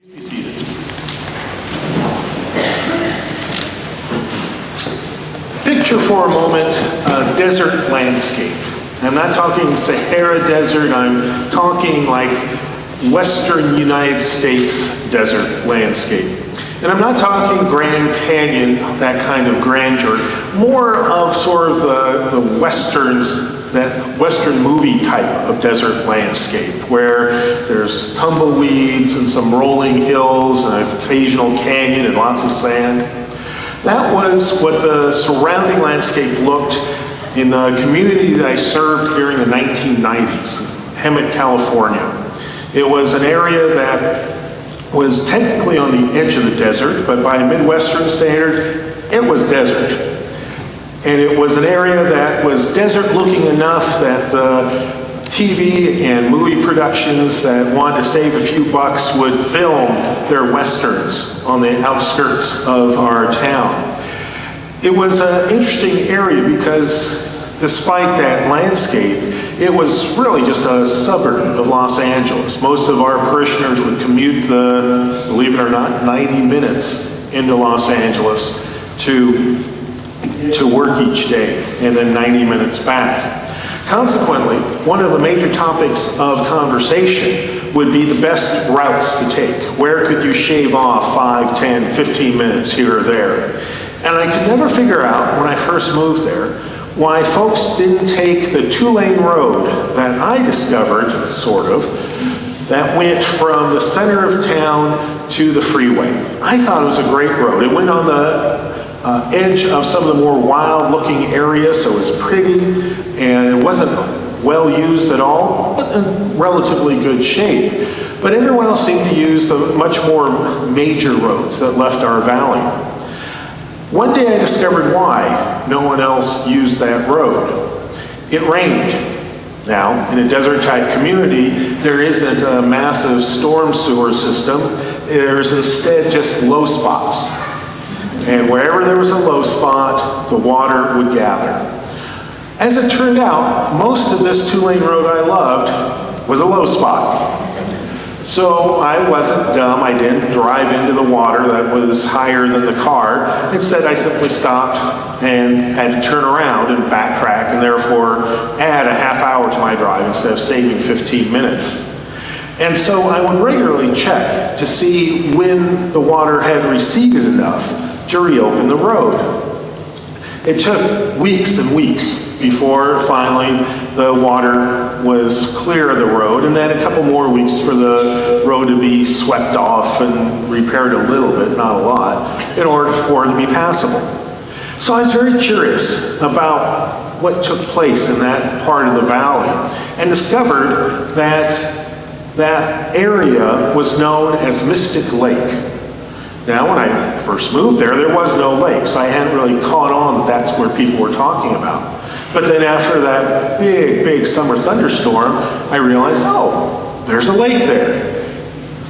Be seated. Picture for a moment a desert landscape. I'm not talking Sahara Desert, I'm talking like Western United States desert landscape. And I'm not talking Grand Canyon, that kind of grandeur, more of sort of the Westerns, that Western movie type of desert landscape, where there's tumbleweeds and some rolling hills and an occasional canyon and lots of sand. That was what the surrounding landscape looked in the community that I served during the 1990s, Hemet, California. It was an area that was technically on the edge of the desert, but by Midwestern standard, it was desert. And it was an area that was desert looking enough that the TV and movie productions that wanted to save a few bucks would film their westerns on the outskirts of our town. It was an interesting area because despite that landscape, it was really just a suburb of Los Angeles. Most of our parishioners would commute believe it or not, 90 minutes into Los Angeles to work each day and then 90 minutes back. Consequently, one of the major topics of conversation would be the best routes to take. Where could you shave off 5, 10, 15 minutes here or there? And I could never figure out when I first moved there why folks didn't take the two-lane road that I discovered, sort of, that went from the center of town to the freeway. I thought it was a great road. It went on the edge of some of the more wild-looking areas, so it was pretty, and it wasn't well used at all, but in relatively good shape. But everyone else seemed to use the much more major roads that left our valley. One day I discovered why no one else used that road. It rained. Now, in a desert-type community, there isn't a massive storm sewer system. There's instead just low spots. And wherever there was a low spot, the water would gather. As it turned out, most of this two-lane road I loved was a low spot. So I wasn't dumb. I didn't drive into the water that was higher than the car. Instead, I simply stopped and had to turn around and backtrack and therefore add a half hour to my drive instead of saving 15 minutes. And so I would regularly check to see when the water had receded enough to reopen the road. It took weeks and weeks before finally the water was clear of the road, and then a couple more weeks for the road to be swept off and repaired a little bit, not a lot, in order for it to be passable. So I was very curious about what took place in that part of the valley and discovered that that area was known as Mystic Lake. Now, when I first moved there was no lake, so I hadn't really caught on that that's where people were talking about. But then after that big summer thunderstorm, I realized, oh, there's a lake there.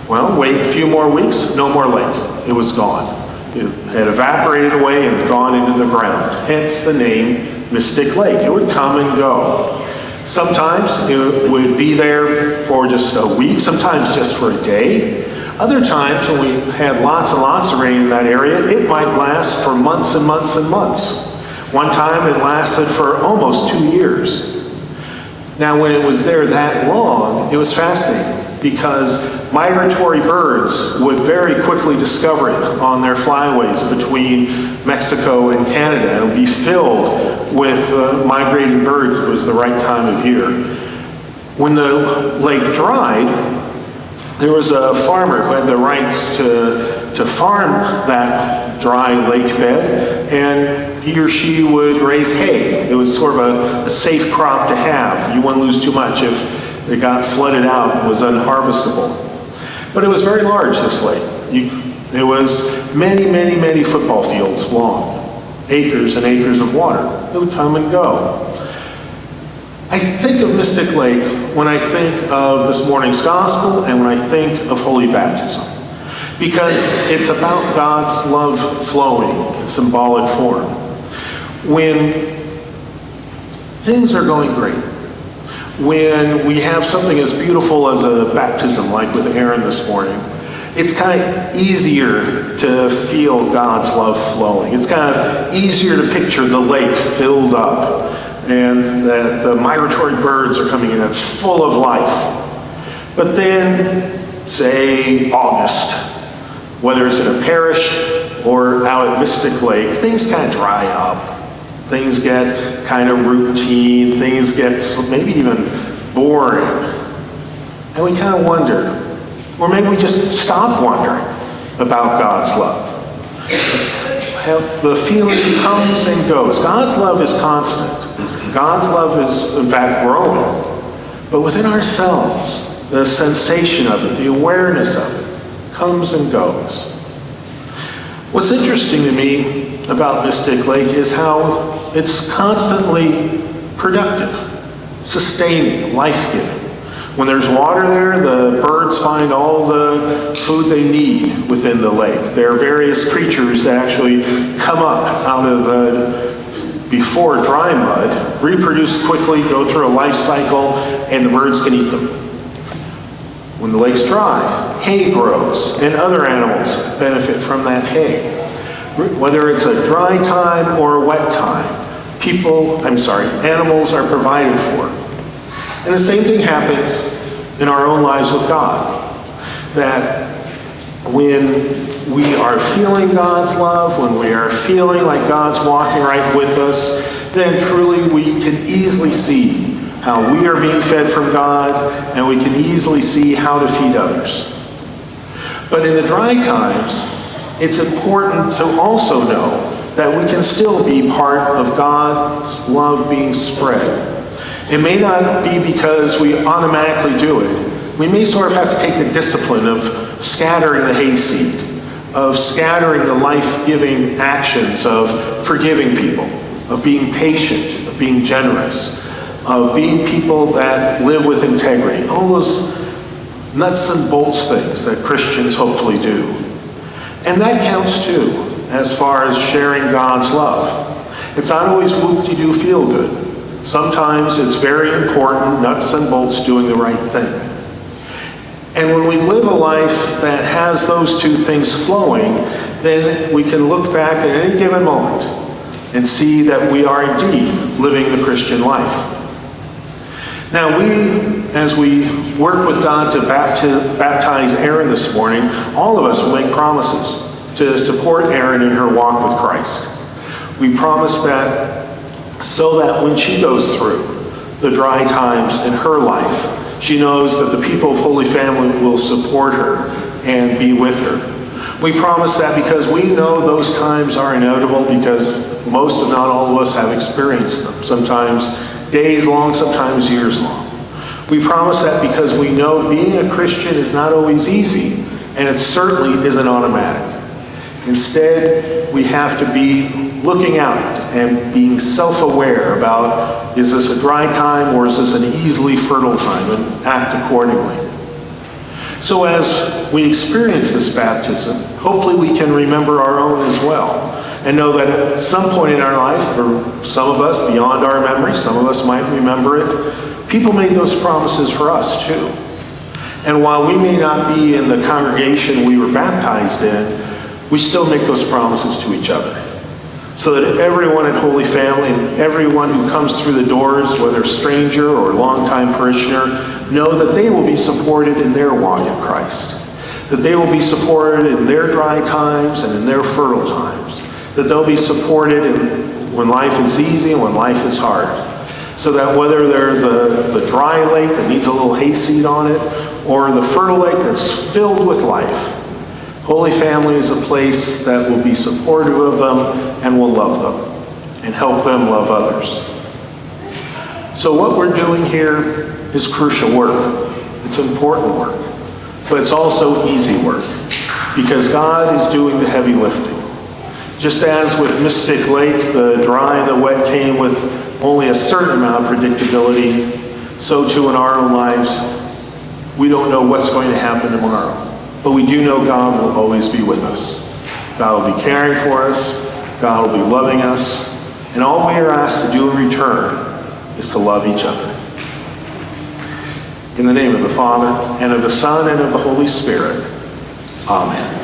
Well, wait a few more weeks, no more lake. It was gone. It had evaporated away and gone into the ground, hence the name Mystic Lake. It would come and go. Sometimes it would be there for just a week, sometimes just for a day. Other times, when we had lots and lots of rain in that area, it might last for months and months and months. One time, it lasted for almost 2 years. Now, when it was there that long, it was fascinating because migratory birds would very quickly discover it on their flyways between Mexico and Canada. It would be filled with migrating birds. It was the right time of year. When the lake dried, there was a farmer who had the rights to farm that dry lake bed, and he or she would raise hay. It was sort of a safe crop to have. You wouldn't lose too much if it got flooded out and was unharvestable. But it was very large, this lake. It was many football fields long, acres and acres of water. It would come and go. I think of Mystic Lake when I think of this morning's gospel and when I think of Holy Baptism, because it's about God's love flowing in symbolic form. When things are going great, when we have something as beautiful as a baptism like with Aaron this morning, it's kind of easier to feel God's love flowing. It's kind of easier to picture the lake filled up and that the migratory birds are coming in. It's full of life. But then, say, August, whether it's in a parish or out at Mystic Lake, things kind of dry up. Things get kind of routine. Things get maybe even boring. And we kind of wonder, or maybe we just stop wondering about God's love. The feeling comes and goes. God's love is constant. God's love is, in fact, growing. But within ourselves, the sensation of it, the awareness of it, comes and goes. What's interesting to me about Mystic Lake is how it's constantly productive, sustaining, life-giving. When there's water there, the birds find all the food they need within the lake. There are various creatures that actually come up out of the before dry mud, reproduce quickly, go through a life cycle, and the birds can eat them. When the lake's dry, hay grows, and other animals benefit from that hay. Whether it's a dry time or a wet time, animals are provided for. And the same thing happens in our own lives with God. That when we are feeling God's love, when we are feeling like God's walking right with us, then truly we can easily see how we are being fed from God, and we can easily see how to feed others. But in the dry times, it's important to also know that we can still be part of God's love being spread. It may not be because we automatically do it. We may sort of have to take the discipline of scattering the hayseed, of scattering the life-giving actions of forgiving people, of being patient, of being generous, of being people that live with integrity. All those nuts and bolts things that Christians hopefully do. And that counts too, as far as sharing God's love. It's not always whoop-de-doo feel good. Sometimes it's very important, nuts and bolts, doing the right thing. And when we live a life that has those two things flowing, then we can look back at any given moment and see that we are indeed living the Christian life. Now as we work with God to baptize Erin this morning, all of us will make promises to support Erin in her walk with Christ. We promise that so that when she goes through the dry times in her life, she knows that the people of Holy Family will support her and be with her. We promise that because we know those times are inevitable, because most, if not all of us, have experienced them. Sometimes days long, sometimes years long. We promise that because we know being a Christian is not always easy, and it certainly isn't automatic. Instead, we have to be looking out and being self-aware about, is this a dry time or is this an easily fertile time, and act accordingly. So as we experience this baptism, hopefully we can remember our own as well, and know that at some point in our life, for some of us beyond our memory, some of us might remember it, people made those promises for us too. And while we may not be in the congregation we were baptized in, we still make those promises to each other. So that everyone at Holy Family and everyone who comes through the doors, whether stranger or longtime parishioner, know that they will be supported in their walk in Christ. That they will be supported in their dry times and in their fertile times. That they'll be supported when life is easy and when life is hard. So that whether they're the dry lake that needs a little hayseed on it, or the fertile lake that's filled with life, Holy Family is a place that will be supportive of them and will love them and help them love others. So what we're doing here is crucial work. It's important work, but it's also easy work because God is doing the heavy lifting. Just as with Mystic Lake, the dry and the wet came with only a certain amount of predictability, so too in our own lives, we don't know what's going to happen tomorrow. But we do know God will always be with us. God will be caring for us. God will be loving us. And all we are asked to do in return is to love each other. In the name of the Father, and of the Son, and of the Holy Spirit. Amen.